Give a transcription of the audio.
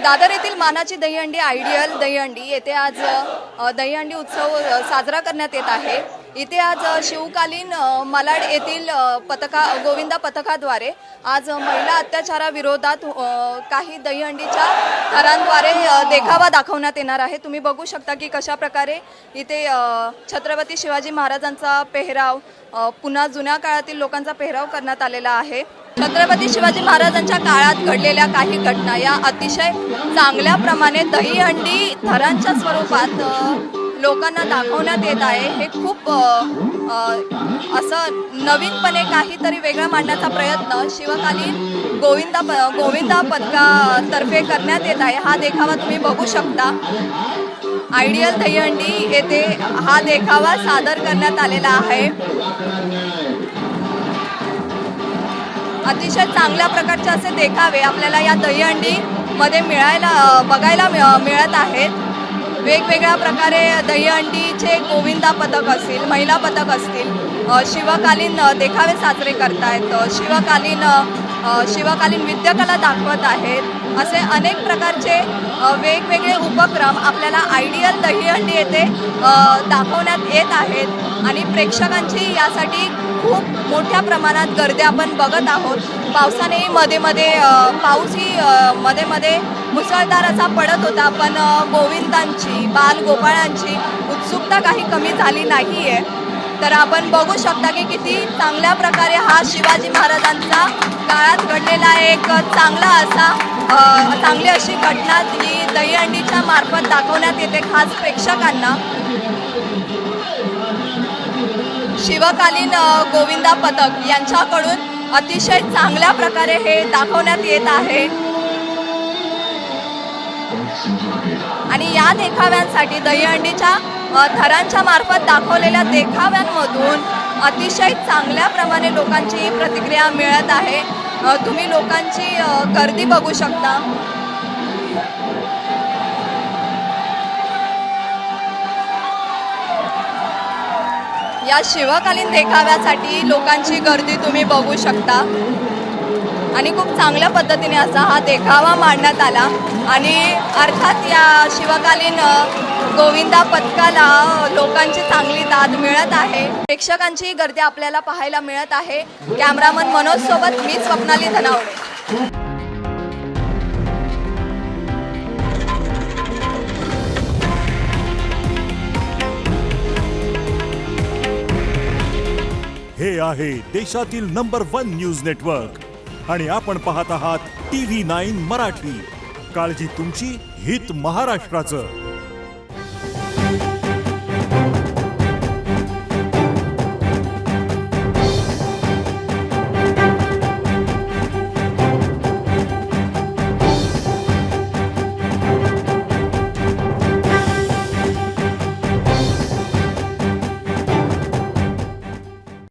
दादर येथील मानाची दहीहंडी आयडियल दहीहंडी येथे आज दहीहंडी उत्सव साजरा करण्यात येत आहे। इथे आज शिवकालीन मालाड येथील गोविंदा पथकाद्वारे आज महिला अत्याचाराविरोधात काही दहीहंडीच्या थरांद्वारे देखावा दाखवण्यात येणार आहे। तुम्ही बघू शकता की कशा प्रकारे इथे छत्रपती शिवाजी महाराजांचा पेहराव पुन्हा जुन्या काळातील लोकांचा पेहराव करण्यात आलेला आहे। छत्रपती शिवाजी महाराजांच्या काळात घडलेल्या काही घटना या अतिशय चांगल्या प्रमाणे दहीहंडी थरांच्या स्वरूपात लोकांना दाखवण्यात येत आहे। हे खूप असं नवीनपणे काहीतरी वेगळं मांडण्याचा प्रयत्न शिवकालीन गोविंदा पथकातर्फे करण्यात येत आहे। हा देखावा तुम्ही बघू शकता। आयडियल दहीहंडी येथे हा देखावा सादर करण्यात आलेला आहे। अतिशय चांगल्या प्रकारचे असे देखावे आपल्याला या दहीहंडी मध्ये बघायला मिळत आहेत। वेगवेगळ्या प्रकारे दहीहंडीचे गोविंदा पथक असतील, महिला पथक असतील, शिवकालीन देखावे साजरे करतायत, शिवकालीन विद्याकला दाखवत आहेत। असे अनेक प्रकारचे वेगवेगळे उपक्रम आपल्याला आयडियल दहीहंडी येथे दाखवण्यात येत आहेत आणि प्रेक्षकांची यासाठी खूप मोठ्या प्रमाणात गर्दी आपण बघत आहोत। पावसानेही पाऊसही मध्ये मुसळधार असा पडत होता, पण गोविंदांची बालगोपाळांची उत्सुकता काही कमी झाली नाही आहे। तर आपण बघू शकता की किती चांगल्या प्रकारे हा शिवाजी महाराजांचा काळात घडलेला एक चांगली अशी घटना ही दहीहंडीच्या मार्फत दाखवण्यात येते खास प्रेक्षकांना। शिवकालीन गोविंदा पथक यांच्याकडून अतिशय चांगल्या प्रकारे हे दाखवण्यात येत आहे आणि या देखाव्यांसाठी दहीहंडीच्या थरांच्या मार्फत दाखवलेल्या देखाव्यांमधून अतिशय चांगल्या प्रमाणे लोकांची प्रतिक्रिया मिळत आहे। तुम्ही लोकांची गर्दी बघू शकता। या शिवकालीन देखाव्यासाठी लोकांची गर्दी तुम्ही बघू शकता आणि खूप चांगल्या पद्धतीने असा हा देखावा मांडण्यात आला आणि अर्थात या शिवकालीन गोविंदा पथकाला लोकांची चांगली दाद मिळत आहे। प्रेक्षकांची गर्दी आपल्याला पाहायला मिळत आहे। कॅमेरामन मनोज सोबत मी स्वप्नाली धनावडे। हे आहे देशातील नंबर 1 न्यूज नेटवर्क आणि आपण पाहत आहात TV9 मराठी। काळजी तुमची, हित महाराष्ट्राचं।